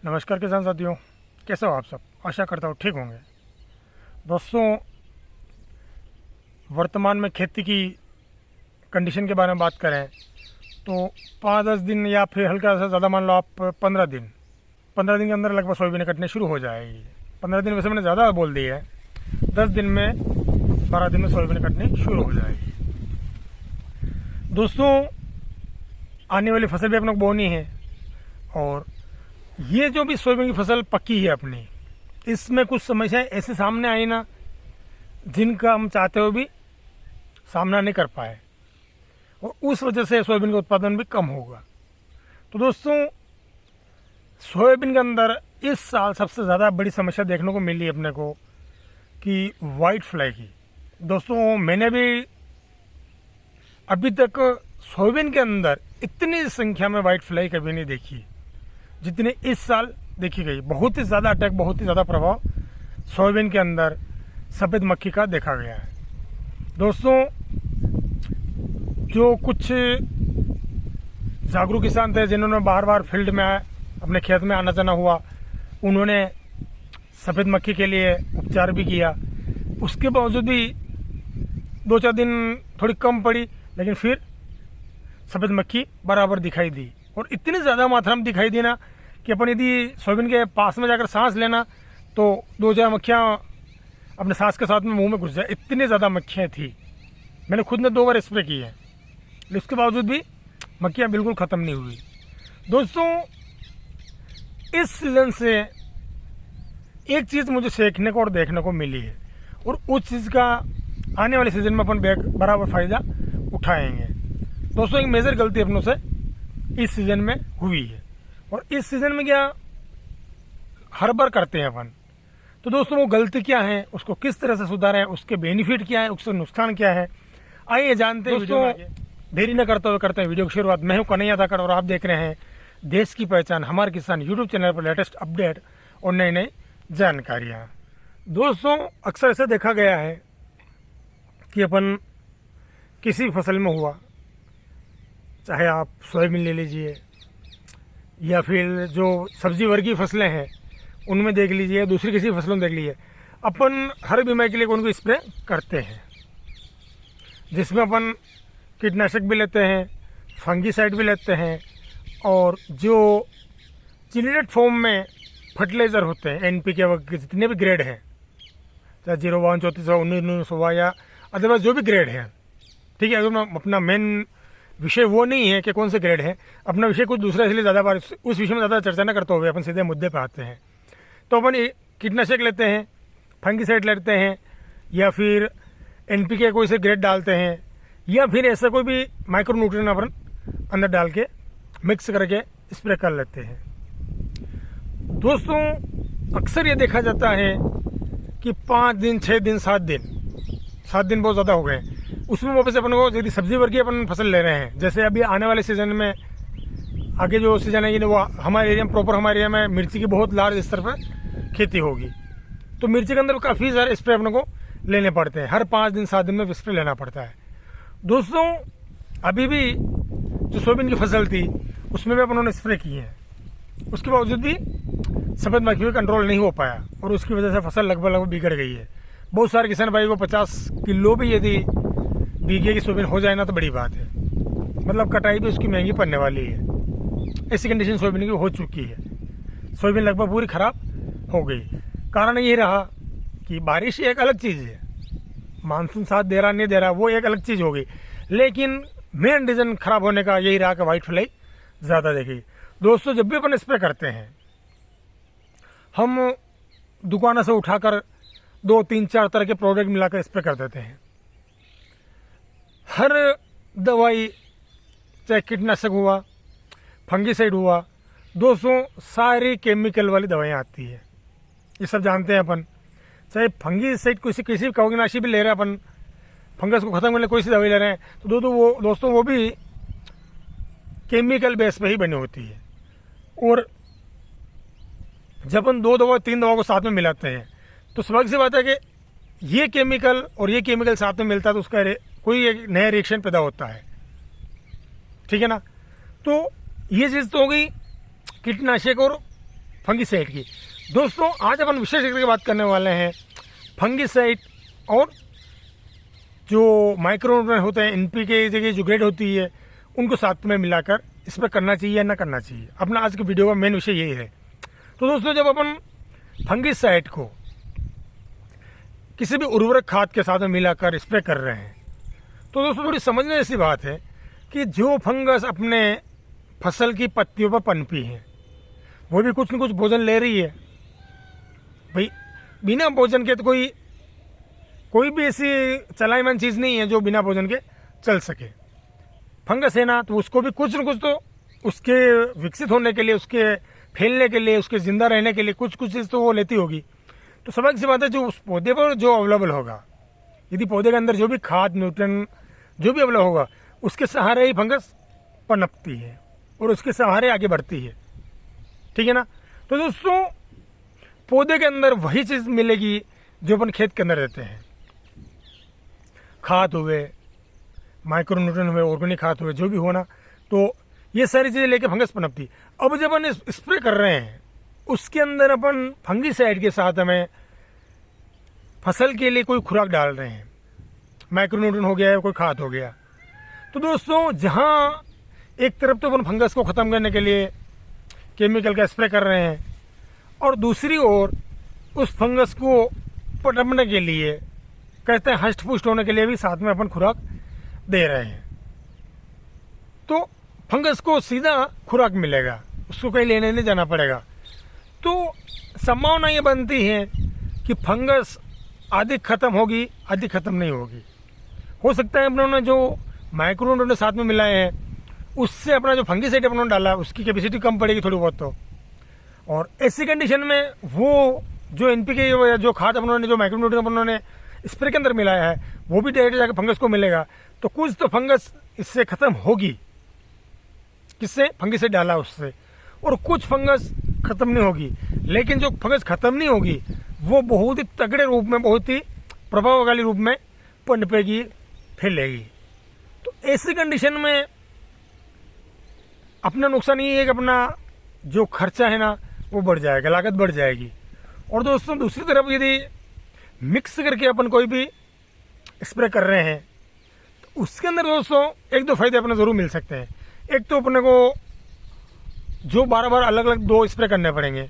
नमस्कार किसान साथियों, कैसे हो आप सब। आशा करता हूँ ठीक होंगे। दोस्तों, वर्तमान में खेती की कंडीशन के बारे में बात करें तो 5-10 दिन या फिर हल्का सा ज़्यादा मान लो आप 15 दिन के अंदर लगभग सोयाबीन कटने शुरू हो जाएगी। 15 दिन वैसे मैंने ज़्यादा बोल दी है। 10 दिन में 12 दिन में सोयाबीन कटनी शुरू हो जाएगी। दोस्तों, आने वाली फसल भी अपने को बोनी है और ये जो भी सोयाबीन की फसल पक्की है अपनी, इसमें कुछ समस्याएं ऐसे सामने आई ना जिनका हम चाहते हुए भी सामना नहीं कर पाए और उस वजह से सोयाबीन का उत्पादन भी कम होगा। तो दोस्तों, सोयाबीन के अंदर इस साल सबसे ज़्यादा बड़ी समस्या देखने को मिली अपने को कि वाइट फ्लाई की। दोस्तों, मैंने भी अभी तक सोयाबीन के अंदर इतनी संख्या में वाइट फ्लाई कभी नहीं देखी जितनी इस साल देखी गई। बहुत ही ज़्यादा अटैक, बहुत ही ज़्यादा प्रभाव सोयाबीन के अंदर सफ़ेद मक्खी का देखा गया है। दोस्तों, जो कुछ जागरूक किसान थे जिन्होंने बार बार फील्ड में अपने खेत में आना जाना हुआ, उन्होंने सफ़ेद मक्खी के लिए उपचार भी किया। उसके बावजूद भी 2-4 दिन थोड़ी कम पड़ी, लेकिन फिर सफ़ेद मक्खी बराबर दिखाई दी और इतनी ज़्यादा मात्रा में दिखाई दी ना कि अपन यदि सोयाबीन के पास में जाकर सांस लेना तो 2-4 मक्खियाँ अपने सांस के साथ में मुंह में घुस जाए। इतनी ज़्यादा मक्खियाँ थी। मैंने खुद ने 2 बार स्प्रे की है, लेकिन उसके बावजूद भी मक्खियाँ बिल्कुल ख़त्म नहीं हुई। दोस्तों, इस सीज़न से एक चीज़ मुझे सीखने को और देखने को मिली है और उस चीज़ का आने वाले सीज़न में अपन बराबर फ़ायदा उठाएंगे। दोस्तों, एक मेजर गलती अपनों से इस सीज़न में हुई है और इस सीज़न में क्या हर बार करते हैं अपन। तो दोस्तों, वो गलती क्या है, उसको किस तरह से सुधारें, उसके बेनिफिट क्या है, उससे नुकसान क्या है, आइए जानते हैं। दोस्तों, देरी न करते हुए करते हैं वीडियो की शुरुआत। मैं हूं कन्हैया धाकड़ और आप देख रहे हैं देश की पहचान हमारे किसान यूट्यूब चैनल पर लेटेस्ट अपडेट और नई नई जानकारियाँ। दोस्तों, अक्सर ऐसा देखा गया है कि अपन किसी फसल में हुआ, चाहे आप सोयाबीन ले लीजिए या फिर जो सब्जी वर्गीय फसलें हैं उनमें देख लीजिए, दूसरी किसी फसलों में देख लीजिए, अपन हर बीमारी के लिए उनको स्प्रे करते हैं, जिसमें अपन कीटनाशक भी लेते हैं, फंगीसाइड भी लेते हैं और जो चिलेटेड फॉर्म में फर्टिलाइज़र होते हैं NPK वगैरह जितने भी ग्रेड हैं, चाहे 01, 34, 19 या अदरवाइज जो भी ग्रेड है, ठीक है। अपना मेन विषय वो नहीं है कि कौन से ग्रेड है, अपना विषय कुछ दूसरा, इसलिए ज़्यादा बार उस विषय में ज़्यादा चर्चा न करते हुए अपन सीधे मुद्दे पर आते हैं। तो अपन कीटनाशक लेते हैं, फंगीसाइड लेते हैं या फिर NPK कोई से ग्रेड डालते हैं या फिर ऐसा कोई भी माइक्रो न्यूट्रिएंट अपन अंदर डाल के मिक्स करके स्प्रे कर लेते हैं। दोस्तों, अक्सर ये देखा जाता है कि 5 दिन, 6 दिन, 7 दिन बहुत ज़्यादा हो गए, उसमें वापस अपन को यदि सब्जी वर्गीय अपन फसल ले रहे हैं, जैसे अभी आने वाले सीज़न में, आगे जो सीज़न है वो हमारे एरिया में, प्रॉपर हमारे एरिया में मिर्ची की बहुत लार्ज स्तर पर खेती होगी, तो मिर्ची के अंदर काफ़ी सारे स्प्रे अपने को लेने पड़ते हैं। हर 5 दिन, 7 दिन में स्प्रे लेना पड़ता है। दोस्तों, अभी भी जो सोयाबीन की फसल थी उसमें भी अपन ने स्प्रे किए हैं, उसके बावजूद भी सफ़ेद मक्खी पे कंट्रोल नहीं हो पाया और उसकी वजह से फसल लगभग बिगड़ गई है। बहुत सारे किसान भाई को 50 किलो भी यदि बीघे की सोयाबीन हो जाए ना तो बड़ी बात है, मतलब कटाई भी उसकी महंगी पड़ने वाली है। ऐसी कंडीशन सोयाबीन की हो चुकी है, सोयाबीन लगभग पूरी ख़राब हो गई। कारण ये रहा कि बारिश एक अलग चीज़ है, मानसून साथ दे रहा नहीं दे रहा वो एक अलग चीज़ होगी, लेकिन मेन रीज़न ख़राब होने का यही रहा कि वाइट फ्लाई ज़्यादा देखी। दोस्तों, जब भी अपन स्प्रे करते हैं, हम दुकानों से उठाकर 2, 3, 4 तरह के प्रोडक्ट मिलाकर स्प्रे कर देते हैं। हर दवाई, चाहे कीटनाशक हुआ, फंगीसाइड हुआ, दोस्तों सारी केमिकल वाली दवाइयाँ आती है, ये सब जानते हैं अपन। चाहे फंगीसाइड किसी कवकनाशी भी ले रहे हैं अपन, फंगस को ख़त्म करने कोई सी दवाई ले रहे हैं, तो दोस्तों वो भी केमिकल बेस पे ही बनी होती है। और जब अपन 2 दवा 3 दवा को साथ में मिलाते हैं तो स्वाभाविक सी बात है कि ये केमिकल और ये केमिकल साथ में मिलता है तो उसका कोई एक नया रिएक्शन पैदा होता है, ठीक है ना। तो ये चीज़ तो हो गई कीटनाशक और फंगिसाइड की। दोस्तों आज अपन विशेष करके बात करने वाले हैं फंगिसाइड और जो माइक्रो होते हैं, एनपीके जगह जो ग्रेड होती है, उनको साथ में मिलाकर इस पर करना चाहिए या ना करना चाहिए। अपना आज के वीडियो का मेन विषय यही है। तो दोस्तों जब अपन फंगिसाइड को किसी भी उर्वरक खाद के साथ में मिलाकर स्प्रे कर रहे हैं, तो दोस्तों थोड़ी समझने जैसी बात है कि जो फंगस अपने फसल की पत्तियों पर पनपी है, वो भी कुछ न कुछ भोजन ले रही है। भाई बिना भोजन के तो कोई भी ऐसी चलायमान चीज़ नहीं है जो बिना भोजन के चल सके। फंगस है ना, तो उसको भी कुछ न कुछ तो उसके विकसित होने के लिए, उसके फैलने के लिए, उसके जिंदा रहने के लिए कुछ चीज़ तो वो लेती होगी। तो स्वाभाविक सी बात है, जो उस पौधे पर जो अवेलेबल होगा, यदि पौधे के अंदर जो भी खाद न्यूट्रिएंट जो भी अवेलेबल होगा, उसके सहारे ही फंगस पनपती है और उसके सहारे आगे बढ़ती है। ठीक है ना। तो दोस्तों पौधे के अंदर वही चीज़ मिलेगी जो अपन खेत के अंदर देते हैं। खाद हुए, माइक्रो न्यूट्रिएंट हुए, ऑर्गेनिक खाद हुए, जो भी हो ना, तो ये सारी चीज़ें लेके फंगस पनपती। अब जब अपन स्प्रे कर रहे हैं, उसके अंदर अपन फंगिसाइड के साथ हमें फसल के लिए कोई खुराक डाल रहे हैं, माइक्रो न्यूट्रिएंट हो गया या कोई खाद हो गया। तो दोस्तों जहाँ एक तरफ तो अपन फंगस को ख़त्म करने के लिए केमिकल का स्प्रे कर रहे हैं, और दूसरी ओर उस फंगस को पनपने के लिए, कहते हैं हष्ट पुष्ट होने के लिए भी साथ में अपन खुराक दे रहे हैं, तो फंगस को सीधा खुराक मिलेगा, उसको कहीं लेने नहीं जाना पड़ेगा। तो संभावना ये बनती है कि फंगस आधी खत्म होगी, आधी खत्म नहीं होगी। हो सकता है अपनों ने जो माइक्रो न्यूट्रिएंट साथ में मिलाए हैं, उससे अपना जो फंगिसाइड अपनों ने डाला, उसकी कैपेसिटी कम पड़ेगी थोड़ी बहुत। तो और ऐसी कंडीशन में वो जो एनपीके या जो खाद अपनों ने, जो माइक्रो न्यूट्रिएंट अपनों ने स्प्रे के अंदर मिलाया है, वो भी डायरेक्ट जाकर फंगस को मिलेगा। तो कुछ तो फंगस इससे खत्म होगी, किससे? फंगिसाइड डाला उससे, और कुछ फंगस खत्म नहीं होगी। लेकिन जो फंगस खत्म नहीं होगी, वो बहुत ही तगड़े रूप में, बहुत ही प्रभावशाली रूप में पनपेगी, फैलेगी। तो ऐसी कंडीशन में अपना नुकसान ये है कि अपना जो खर्चा है ना, वो बढ़ जाएगा, लागत बढ़ जाएगी। और दोस्तों दूसरी तरफ यदि मिक्स करके अपन कोई भी स्प्रे कर रहे हैं, तो उसके अंदर दोस्तों एक दो फायदे अपने ज़रूर मिल सकते हैं। एक तो अपने को जो बार अलग अलग दो स्प्रे करने पड़ेंगे,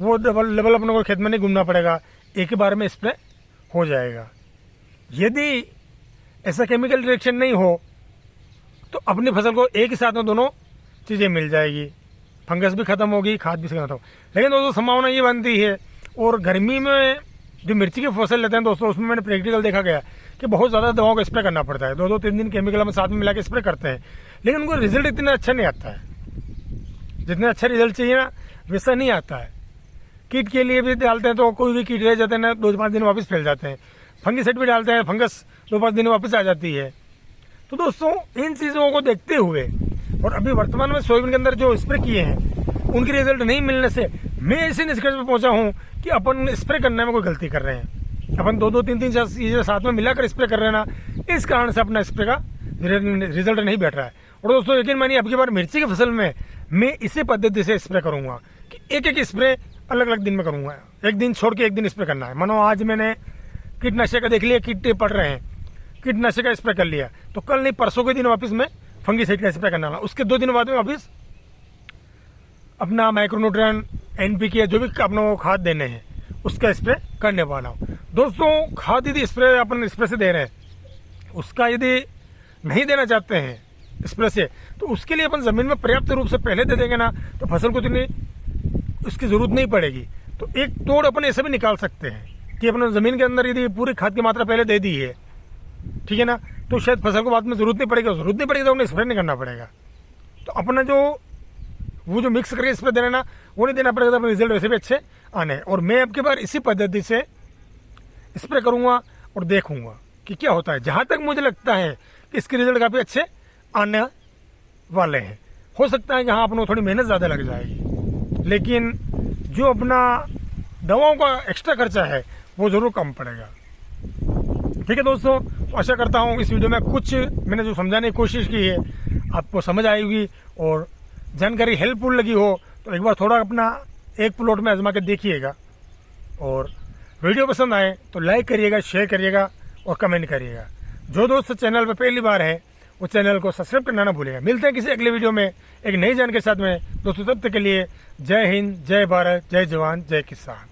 वो डबल अपने को खेत में नहीं घूमना पड़ेगा, एक ही बार में स्प्रे हो जाएगा। यदि ऐसा केमिकल रिएक्शन नहीं हो, तो अपनी फसल को एक ही साथ में दोनों चीज़ें मिल जाएगी, फंगस भी खत्म होगी, खाद भी खत्म। लेकिन दोस्तों संभावना ये बनती है, और गर्मी में जो मिर्ची की फसल लेते हैं दोस्तों, उसमें मैंने प्रैक्टिकल देखा गया कि बहुत ज़्यादा दवाओं का स्प्रे करना पड़ता है, 2-2 3 दिन केमिकल में साथ में मिला के स्प्रे करते हैं, लेकिन उनको रिजल्ट इतना अच्छा नहीं आता है। जितना अच्छा रिजल्ट चाहिए ना, वैसा नहीं आता है। कीट के लिए भी डालते हैं तो कोई भी कीट रह जाते हैं ना, 2-5 दिन वापस फैल जाते हैं। फंगिसाइड भी डालते हैं, फंगस 2-5 दिन वापस आ जाती है। तो दोस्तों इन चीज़ों को देखते हुए, और अभी वर्तमान में सोयाबीन के अंदर जो स्प्रे किए हैं, उनके रिजल्ट नहीं मिलने से मैं ऐसे निष्कर्ष पर पहुंचा हूं कि अपन स्प्रे करने में कोई गलती कर रहे हैं। अपन 2-2 3-3 चीज़ें साथ में मिलाकर स्प्रे कर रहे हैं ना, इस कारण से अपना स्प्रे का रिजल्ट नहीं बैठ रहा है। और दोस्तों यकीन मानिए, अब की बार मिर्ची की फसल में मैं इसी पद्धति से स्प्रे करूंगा कि एक स्प्रे अलग अलग दिन में करूंगा, एक दिन छोड़ के एक दिन स्प्रे करना है। मानो आज मैंने कीटनाशक का देख लिया, कीट पड़ रहे हैं, कीटनाशक का स्प्रे कर लिया, तो कल नहीं परसों के दिन वापस में फंगिसाइड का स्प्रे करना, उसके 2 दिन बाद में वापस अपना माइक्रो न्यूट्रिएंट, एनपीके जो भी अपना खाद देने हैं, उसका स्प्रे करने वाला हूँ। दोस्तों खाद यदि स्प्रे अपन स्प्रे से दे रहे हैं, उसका यदि नहीं देना चाहते हैं स्प्रे से, तो उसके लिए अपन ज़मीन में पर्याप्त रूप से पहले दे देंगे ना, तो फसल को इतनी उसकी ज़रूरत नहीं पड़ेगी। तो एक तोड़ अपन ऐसे भी निकाल सकते हैं कि अपने ज़मीन के अंदर यदि पूरी खाद की मात्रा पहले दे दी है, ठीक है ना, तो शायद फसल को बाद में ज़रूरत नहीं पड़ेगी, तो उन्हें स्प्रे नहीं करना पड़ेगा। तो अपना वो जो मिक्स करके स्प्रे देना ना, वो नहीं देना पड़ेगा, तो अपने रिजल्ट वैसे भी अच्छे आने। और मैं अब की बार इसी पद्धति से स्प्रे करूँगा और देखूँगा कि क्या होता है। जहाँ तक मुझे लगता है कि इसके रिजल्ट काफ़ी अच्छे आने वाले हैं। हो सकता है कि हाँ अपनों थोड़ी मेहनत ज़्यादा लग जाएगी, लेकिन जो अपना दवाओं का एक्स्ट्रा खर्चा है वो ज़रूर कम पड़ेगा। ठीक है दोस्तों, तो आशा करता हूँ इस वीडियो में कुछ मैंने जो समझाने की कोशिश की है आपको समझ आएगी और जानकारी हेल्पफुल लगी हो। तो एक बार थोड़ा अपना एक प्लॉट में आजमा के देखिएगा। और वीडियो पसंद आए तो लाइक करिएगा, शेयर करिएगा और कमेंट करिएगा। जो दोस्त चैनल पर पहली बार है वो चैनल को सब्सक्राइब करना ना भूलिएगा। मिलते हैं किसी अगले वीडियो में एक नई जानकारी के साथ में। दोस्तों तब तक के लिए जय हिंद, जय भारत, जय जवान, जय किसान।